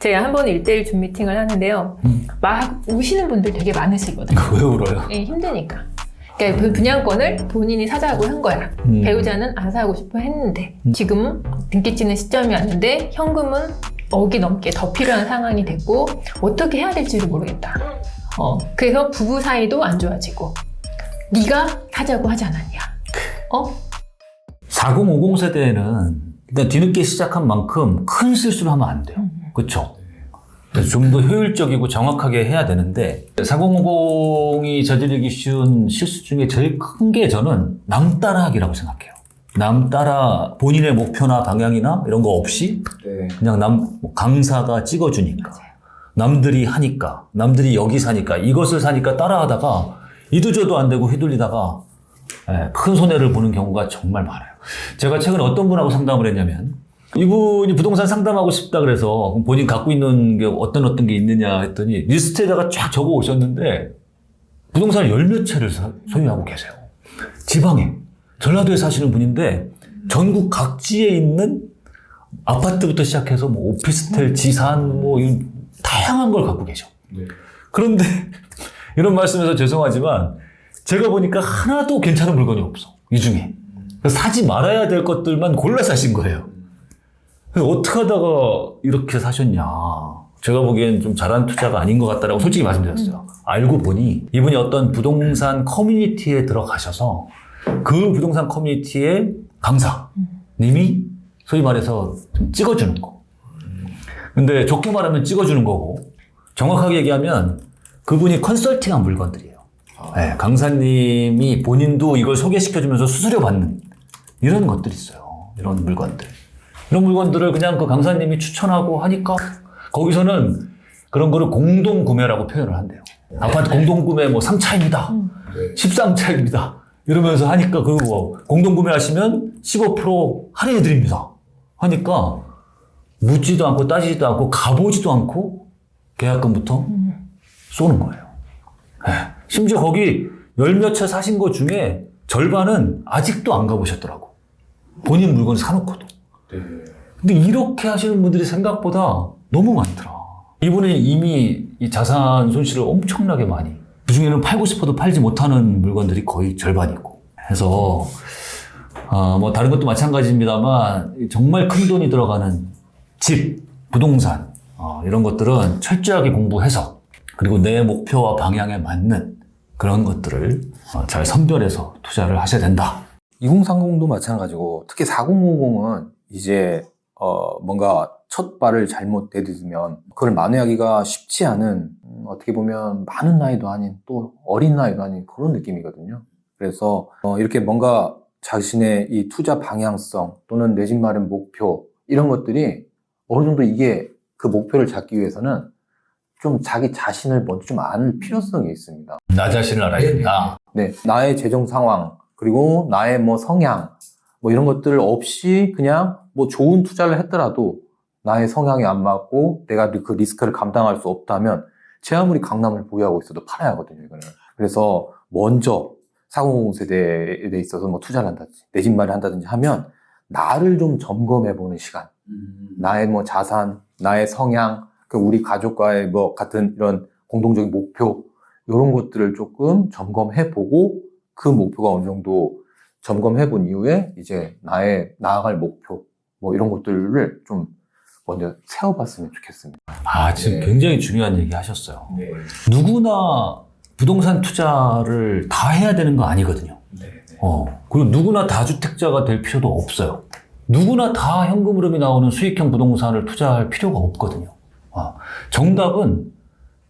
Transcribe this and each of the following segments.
제가 한 번 1대1 줌 미팅을 하는데요. 막 우시는 분들 되게 많으시거든요. 왜 울어요? 예, 힘드니까. 그러니까 그 분양권을 본인이 사자고 한 거야. 배우자는 안 사고 싶어 했는데 지금 등기치는 시점이 왔는데 현금은 억이 넘게 더 필요한 상황이 됐고 어떻게 해야 될지를 모르겠다. 그래서 부부 사이도 안 좋아지고 네가 사자고 하지 않았냐. 4050 세대에는 일단 뒤늦게 시작한 만큼 큰 실수를 하면 안 돼요. 그렇죠? 좀 더 효율적이고 정확하게 해야 되는데 4050이 저지르기 쉬운 실수 중에 제일 큰 게 저는 남 따라하기라고 생각해요. 남 따라 본인의 목표나 방향이나 이런 거 없이 그냥 강사가 찍어주니까 남들이 하니까 남들이 여기 사니까 이것을 사니까 따라하다가 이도저도 안 되고 휘둘리다가 큰 손해를 보는 경우가 정말 많아요. 제가 최근에 어떤 분하고 상담을 했냐면 이분이 부동산 상담하고 싶다 그래서 본인 갖고 있는 게 어떤 게 있느냐 했더니 리스트에다가 쫙 적어 오셨는데 부동산을 열 몇 채를 소유하고 계세요. 지방에 전라도에 사시는 분인데 전국 각지에 있는 아파트부터 시작해서 뭐 오피스텔, 지산 뭐 다양한 걸 갖고 계셔. 그런데 이런 말씀해서 죄송하지만 제가 보니까 하나도 괜찮은 물건이 없어. 이 중에. 사지 말아야 될 것들만 골라 사신 거예요. 어떻게 하다가 이렇게 사셨냐. 제가 보기엔 좀 잘한 투자가 아닌 것 같다라고 솔직히 말씀드렸어요. 알고 보니 이분이 어떤 부동산 커뮤니티에 들어가셔서 그 부동산 커뮤니티의 강사님이 소위 말해서 좀 찍어주는 거. 근데 좋게 말하면 찍어주는 거고 정확하게 얘기하면 그분이 컨설팅한 물건들이에요. 네, 강사님이 본인도 이걸 소개시켜주면서 수수료 받는 이런 것들이 있어요. 이런 물건들. 이런 물건들을 그냥 그 강사님이 추천하고 하니까 거기서는 그런 거를 공동구매라고 표현을 한대요. 아파트 공동구매 뭐 3차입니다. 13차입니다. 이러면서 하니까 그리고 뭐 공동구매하시면 15% 할인해 드립니다. 하니까 묻지도 않고 따지지도 않고 가보지도 않고 계약금부터 쏘는 거예요. 네. 심지어 거기 열 몇 채 사신 것 중에 절반은 아직도 안 가보셨더라고. 본인 물건을 사놓고도. 근데 이렇게 하시는 분들이 생각보다 너무 많더라. 이분은 이미 이 자산 손실을 엄청나게 많이, 그 중에는 팔고 싶어도 팔지 못하는 물건들이 거의 절반이고. 해서, 뭐 다른 것도 마찬가지입니다만, 정말 큰 돈이 들어가는 집, 부동산, 이런 것들은 철저하게 공부해서, 그리고 내 목표와 방향에 맞는 그런 것들을 잘 선별해서 투자를 하셔야 된다. 2030도 마찬가지고, 특히 4050은 이제 뭔가 첫 발을 잘못 내딛으면 그걸 만회하기가 쉽지 않은, 어떻게 보면 많은 나이도 아닌 또 어린 나이도 아닌 그런 느낌이거든요. 그래서 이렇게 뭔가 자신의 이 투자 방향성 또는 내 집 마련 목표 이런 것들이 어느 정도 이게 그 목표를 잡기 위해서는 좀 자기 자신을 먼저 좀 아는 필요성이 있습니다. 나 자신을 알아야 된다. 네, 나의 재정 상황 그리고 나의 뭐 성향 뭐 이런 것들 없이 그냥 뭐 좋은 투자를 했더라도 나의 성향이 안 맞고 내가 그 리스크를 감당할 수 없다면 제 아무리 강남을 보유하고 있어도 팔아야 하거든요, 이거는. 그래서 먼저 4050 세대에 있어서 뭐 투자를 한다든지 내 집 마련을 한다든지 하면 나를 좀 점검해보는 시간. 나의 뭐 자산, 나의 성향, 그 우리 가족과의 뭐 같은 이런 공동적인 목표 이런 것들을 조금 점검해보고 그 목표가 어느 정도 점검해본 이후에 이제 나의 나아갈 목표 뭐 이런 것들을 좀 먼저 세워봤으면 좋겠습니다. 지금 굉장히 중요한 얘기 하셨어요. 누구나 부동산 투자를 다 해야 되는 거 아니거든요. 그리고 누구나 다주택자가 될 필요도 없어요. 누구나 다 현금 흐름이 나오는 수익형 부동산을 투자할 필요가 없거든요. 정답은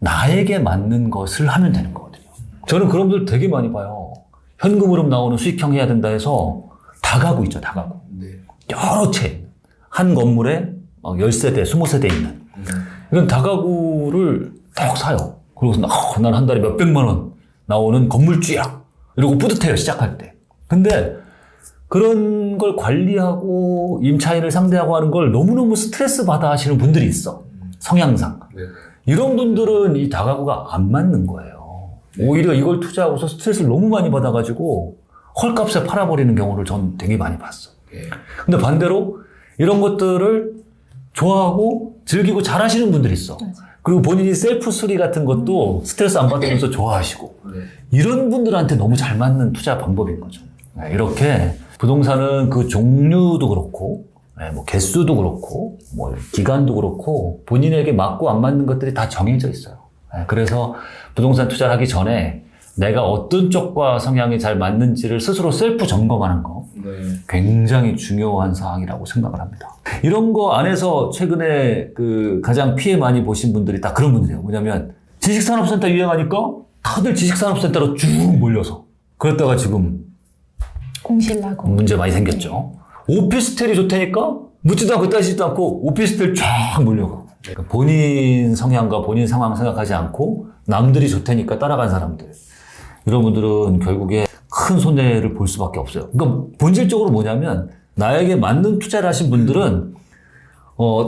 나에게 맞는 것을 하면 되는 거거든요. 저는 그런 분들 되게 많이 봐요. 현금 흐름 나오는 수익형 해야 된다 해서 다가구 있죠, 다가구. 여러 채. 한 건물에 10세대, 20세대 있는. 이런 다가구를 딱 사요. 그리고 난 한 달에 몇백만 원 나오는 건물주야. 이러고 뿌듯해요, 시작할 때. 근데 그런 걸 관리하고 임차인을 상대하고 하는 걸 너무너무 스트레스 받아 하시는 분들이 있어. 성향상. 이런 분들은 이 다가구가 안 맞는 거예요. 오히려 이걸 투자하고서 스트레스를 너무 많이 받아가지고 헐값에 팔아버리는 경우를 전 되게 많이 봤어. 근데 반대로 이런 것들을 좋아하고 즐기고 잘하시는 분들이 있어. 맞아요. 그리고 본인이 셀프 수리 같은 것도 스트레스 안 받으면서 좋아하시고 이런 분들한테 너무 잘 맞는 투자 방법인 거죠. 네, 이렇게 부동산은 그 종류도 그렇고 뭐 개수도 그렇고 뭐 기간도 그렇고 본인에게 맞고 안 맞는 것들이 다 정해져 있어요. 네, 그래서 부동산 투자를 하기 전에 내가 어떤 쪽과 성향이 잘 맞는지를 스스로 셀프 점검하는 거 굉장히 중요한 사항이라고 생각을 합니다. 이런 거 안에서 최근에 그 가장 피해 많이 보신 분들이 다 그런 분들이에요. 뭐냐면 지식산업센터 유행하니까 다들 지식산업센터로 쭉 몰려서 그랬다가 지금 공실나고 문제 많이 생겼죠. 오피스텔이 좋다니까 묻지도 않고 따지지도 않고 오피스텔 쫙 몰려가. 그러니까 본인 성향과 본인 상황 생각하지 않고 남들이 좋다니까 따라간 사람들. 이런 분들은 결국에 큰 손해를 볼 수밖에 없어요. 그러니까 본질적으로 뭐냐면 나에게 맞는 투자를 하신 분들은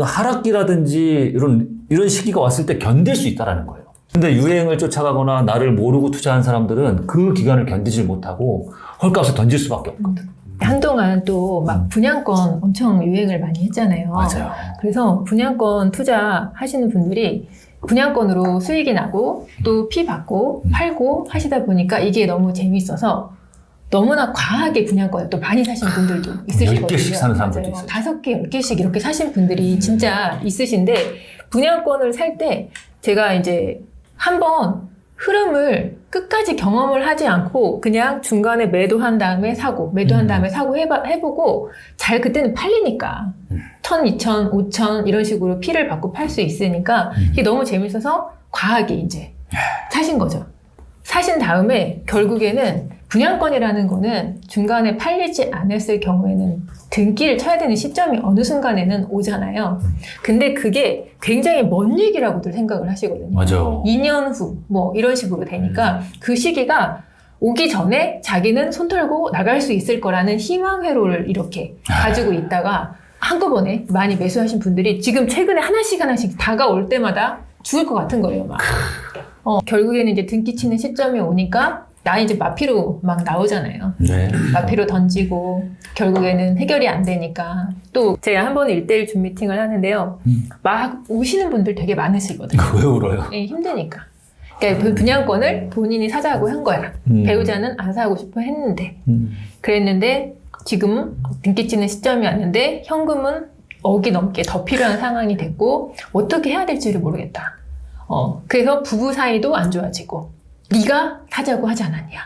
하락기라든지 이런 시기가 왔을 때 견딜 수 있다라는 거예요. 근데 유행을 쫓아가거나 나를 모르고 투자한 사람들은 그 기간을 견디질 못하고 헐값을 던질 수밖에 없거든. 한동안 또 막 분양권 엄청 유행을 많이 했잖아요. 맞아요. 그래서 분양권 투자하시는 분들이 분양권으로 수익이 나고 또 피 받고 팔고 하시다 보니까 이게 너무 재밌어서 너무나 과하게 분양권을 또 많이 사신 분들도 있으시거든요. 10개씩 사는 사람들도 맞아요. 있어요. 5개, 10개씩 이렇게 사신 분들이 진짜 있으신데 분양권을 살 때 제가 이제 한번 흐름을 끝까지 경험을 하지 않고 그냥 중간에 매도한 다음에 사고 매도한 다음에 사고 해보고 잘 그때는 팔리니까 1,000, 2,000, 5,000 이런 식으로 피를 받고 팔 수 있으니까 이게 너무 재밌어서 과하게 이제 사신 거죠. 사신 다음에 결국에는 분양권이라는 거는 중간에 팔리지 않았을 경우에는 등기를 쳐야 되는 시점이 어느 순간에는 오잖아요. 근데 그게 굉장히 먼 얘기라고들 생각을 하시거든요. 맞아. 2년 후, 뭐 이런 식으로 되니까 그 시기가 오기 전에 자기는 손 털고 나갈 수 있을 거라는 희망 회로를 이렇게 가지고 있다가 한꺼번에 많이 매수하신 분들이 지금 최근에 하나씩 다가올 때마다 죽을 것 같은 거예요, 막. 결국에는 이제 등기 치는 시점이 오니까 나 이제 마피로 막 나오잖아요. 네. 마피로 던지고 결국에는 해결이 안 되니까 또 제가 한 번 1대1 줌 미팅을 하는데요. 막 우시는 분들 되게 많으시거든요. 왜 울어요? 네, 힘드니까. 그러니까 그 분양권을 본인이 사자고 한 거야. 배우자는 안 사고 싶어 했는데. 그랬는데 지금 등기 치는 시점이 왔는데 현금은 억이 넘게 더 필요한 상황이 됐고 어떻게 해야 될지를 모르겠다. 그래서 부부 사이도 안 좋아지고 네가 사자고 하지 않았냐.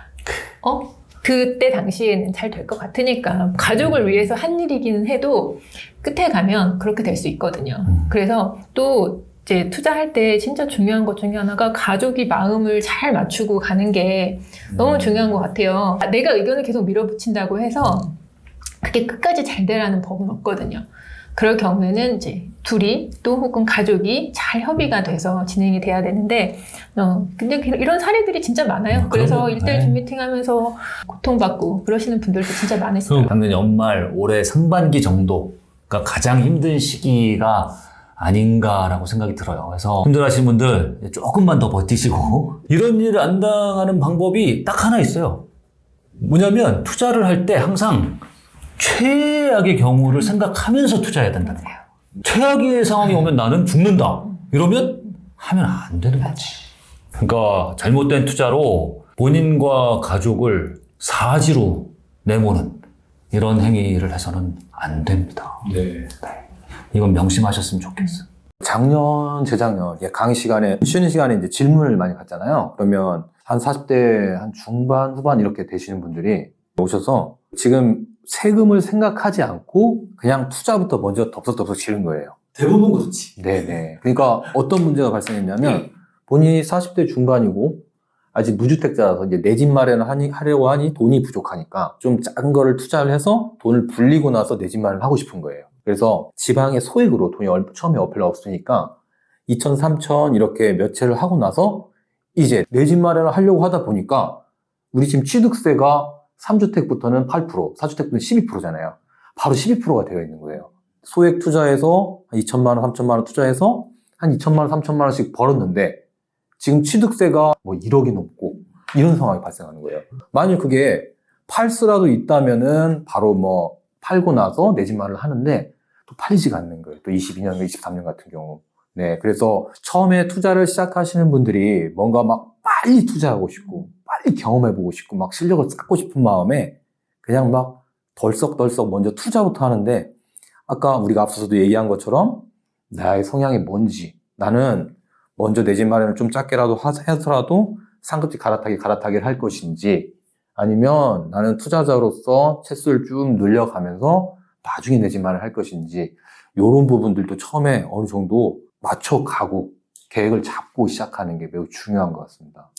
그때 당시에는 잘 될 것 같으니까 가족을 위해서 한 일이기는 해도 끝에 가면 그렇게 될 수 있거든요. 그래서 또 이제 투자할 때 진짜 중요한 것 중에 하나가 가족이 마음을 잘 맞추고 가는 게 너무 중요한 것 같아요. 내가 의견을 계속 밀어붙인다고 해서 그게 끝까지 잘 되라는 법은 없거든요. 그럴 경우에는 이제 둘이 또 혹은 가족이 잘 협의가 돼서 진행이 돼야 되는데 근데 이런 사례들이 진짜 많아요. 그래서 1대1 줌 미팅하면서 고통받고 그러시는 분들도 진짜 많으시더라고요. 작년 연말 올해 상반기 정도가 가장 힘든 시기가 아닌가라고 생각이 들어요. 그래서 힘들어하시는 분들 조금만 더 버티시고 이런 일을 안 당하는 방법이 딱 하나 있어요. 뭐냐면 투자를 할 때 항상 최악의 경우를 생각하면서 투자해야 된다는 거예요. 최악의 상황이 오면 나는 죽는다. 이러면 하면 안 되는 거지. 그러니까 잘못된 투자로 본인과 가족을 사지로 내모는 이런 행위를 해서는 안 됩니다. 네. 이건 명심하셨으면 좋겠어요. 작년, 재작년 강의 시간에 쉬는 시간에 이제 질문을 많이 받잖아요. 그러면 한 40대 한 중반, 후반 이렇게 되시는 분들이 오셔서 지금 세금을 생각하지 않고 그냥 투자부터 먼저 덥석덥석 지른 거예요. 대부분 그렇지. 네네. 그러니까 어떤 문제가 발생했냐면 본인이 40대 중반이고 아직 무주택자라서 이제 내 집 마련을 하려고 하니 돈이 부족하니까 좀 작은 거를 투자를 해서 돈을 불리고 나서 내 집 마련을 하고 싶은 거예요. 그래서 지방의 소액으로 돈이 처음에 별로 없으니까 2천, 3천 이렇게 몇 채를 하고 나서 이제 내 집 마련을 하려고 하다 보니까 우리 지금 취득세가 3주택부터는 8%, 4주택부터는 12%잖아요. 바로 12%가 되어 있는 거예요. 소액 투자해서 2천만 원, 3천만 원 투자해서 한 2천만 원, 3천만 원씩 벌었는데 지금 취득세가 뭐 1억이 넘고 이런 상황이 발생하는 거예요. 만약 그게 팔 수라도 있다면은 바로 뭐 팔고 나서 내 집 마련을 하는데 또 팔리지가 않는 거예요. 또 22년, 23년 같은 경우. 네. 그래서 처음에 투자를 시작하시는 분들이 뭔가 막 빨리 투자하고 싶고, 빨리 경험해보고 싶고, 막 실력을 쌓고 싶은 마음에 그냥 막 덜썩덜썩 먼저 투자부터 하는데, 아까 우리가 앞서서도 얘기한 것처럼 나의 성향이 뭔지, 나는 먼저 내 집 마련을 좀 작게라도 하더라도 상급지 갈아타기를 할 것인지, 아니면 나는 투자자로서 채수를 쭉 늘려가면서 나중에 내 집 마련을 할 것인지, 이런 부분들도 처음에 어느 정도 맞춰가고 계획을 잡고 시작하는 게 매우 중요한 것 같습니다.